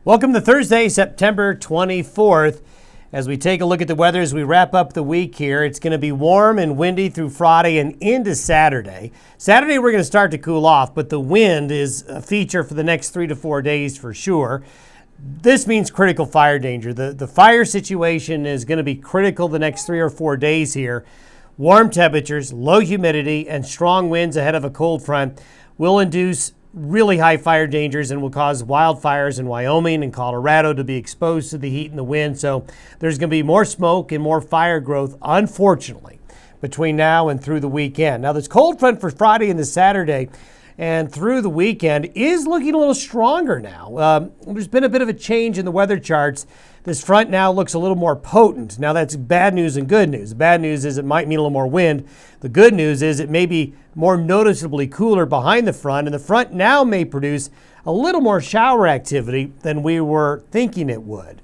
Welcome to Thursday, September 24th. As we take a look at the weather as we wrap up the week here, it's going to be warm and windy through Friday and into Saturday. Saturday, we're going to start to cool off, but the wind is a feature for the next 3 to 4 days for sure. This means critical fire danger. The fire situation is going to be critical the next 3 or 4 days here. Warm temperatures, low humidity, and strong winds ahead of a cold front will induce really high fire dangers and will cause wildfires in Wyoming and Colorado to be exposed to the heat and the wind. So there's going to be more smoke and more fire growth, unfortunately, between now and through the weekend. Now, this cold front for Friday and the Saturday and through the weekend is looking a little stronger now. There's been a bit of a change in the weather charts. This front now looks a little more potent. Now, that's bad news and good news. The bad news is it might mean a little more wind. The good news is it may be more noticeably cooler behind the front, and the front now may produce a little more shower activity than we were thinking it would.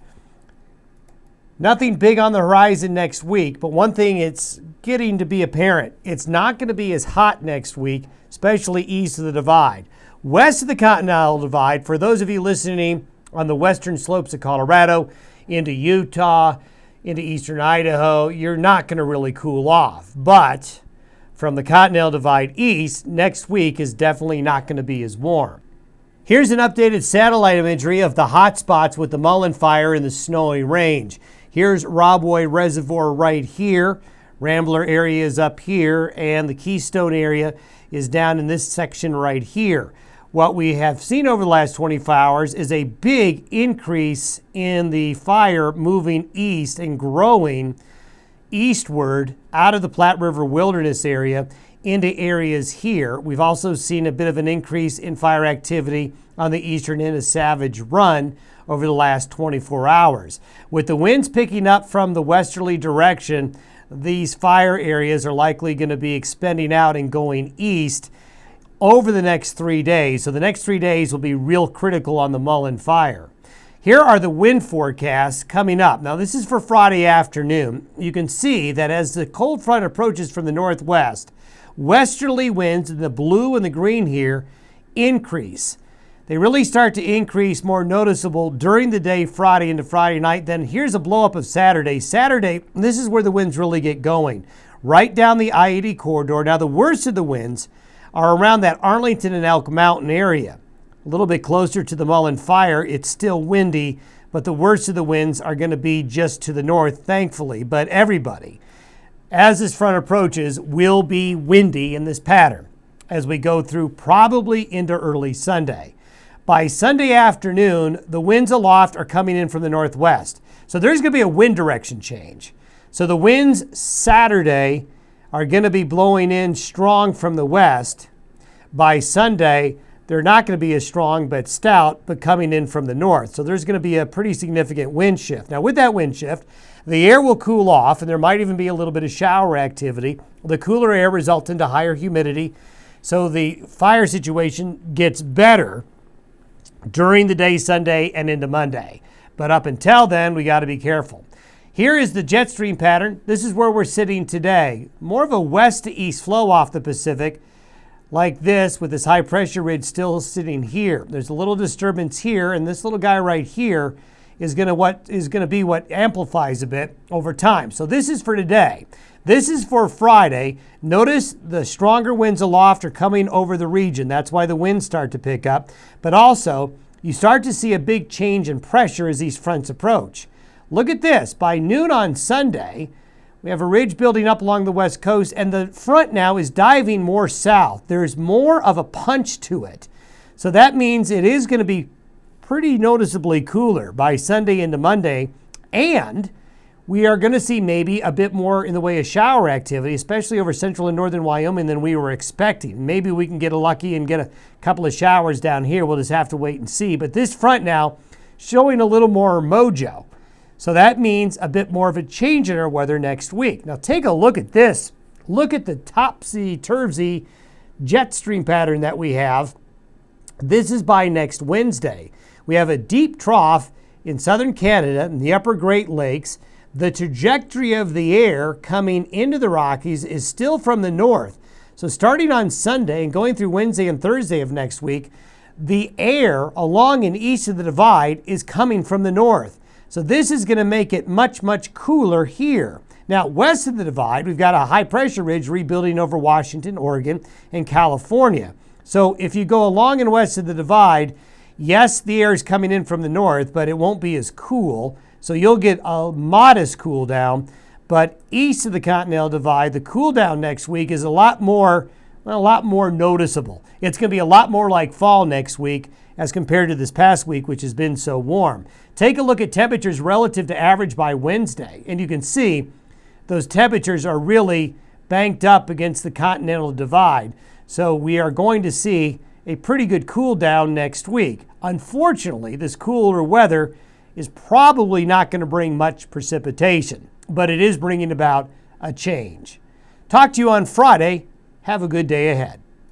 Nothing big on the horizon next week, but one thing it's getting to be apparent. It's not going to be as hot next week, especially east of the divide. West of the Continental Divide, for those of you listening on the western slopes of Colorado, into Utah, into eastern Idaho, you're not going to really cool off. But from the Continental Divide east, next week is definitely not going to be as warm. Here's an updated satellite imagery of the hot spots with the Mullen Fire in the Snowy Range. Here's Robwoy Reservoir right here. Rambler area is up here, and the Keystone area is down in this section right here. What we have seen over the last 24 hours is a big increase in the fire moving east and growing eastward out of the Platte River Wilderness area into areas here. We've also seen a bit of an increase in fire activity on the eastern end of Savage Run over the last 24 hours. With the winds picking up from the westerly direction, these fire areas are likely going to be expanding out and going east over the next 3 days. So the next 3 days will be real critical on the Mullen Fire. Here are the wind forecasts coming up. Now, this is for Friday afternoon. You can see that as the cold front approaches from the northwest, westerly winds in the blue and the green here increase. They really start to increase more noticeable during the day Friday into Friday night. Then here's a blow up of Saturday. Saturday, this is where the winds really get going, right down the I-80 corridor. Now, the worst of the winds are around that Arlington and Elk Mountain area. A little bit closer to the Mullen Fire, it's still windy, but the worst of the winds are going to be just to the north, thankfully. But everybody, as this front approaches, will be windy in this pattern as we go through probably into early Sunday. By Sunday afternoon, the winds aloft are coming in from the northwest. So there's going to be a wind direction change. So the winds Saturday are going to be blowing in strong from the west. By Sunday, they're not going to be as strong but stout, but coming in from the north. So there's going to be a pretty significant wind shift. Now, with that wind shift, the air will cool off, and there might even be a little bit of shower activity. The cooler air results into higher humidity, so the fire situation gets better during the day Sunday and into Monday. But up until then, we got to be careful. Here is the jet stream pattern. This is where we're sitting today. More of a west to east flow off the Pacific, like this, with this high pressure ridge still sitting here. There's a little disturbance here, and this little guy right here is going to be what amplifies a bit over time. So this is for today. This is for Friday. Notice the stronger winds aloft are coming over the region. That's why the winds start to pick up. But also, you start to see a big change in pressure as these fronts approach. Look at this. By noon on Sunday, we have a ridge building up along the west coast, and the front now is diving more south. There's more of a punch to it. So that means it is going to be pretty noticeably cooler by Sunday into Monday, and we are going to see maybe a bit more in the way of shower activity, especially over central and northern Wyoming, than we were expecting. Maybe we can get lucky and get a couple of showers down here. We'll just have to wait and see. But this front now showing a little more mojo. So that means a bit more of a change in our weather next week. Now take a look at this. Look at the topsy-turvy jet stream pattern that we have. This is by next Wednesday. We have a deep trough in southern Canada in the upper Great Lakes. The trajectory of the air coming into the Rockies is still from the north. So starting on Sunday and going through Wednesday and Thursday of next week, the air along and east of the divide is coming from the north. So this is going to make it much, much cooler here. Now, west of the divide, we've got a high pressure ridge rebuilding over Washington, Oregon, and California. So if you go along and west of the divide, yes, the air is coming in from the north, but it won't be as cool. So you'll get a modest cool down. But east of the Continental Divide, the cool down next week is a lot more noticeable. It's going to be a lot more like fall next week as compared to this past week, which has been so warm. Take a look at temperatures relative to average by Wednesday, and you can see those temperatures are really banked up against the Continental Divide. So we are going to see a pretty good cool down next week. Unfortunately, this cooler weather is probably not going to bring much precipitation, but it is bringing about a change. Talk to you on Friday. Have a good day ahead.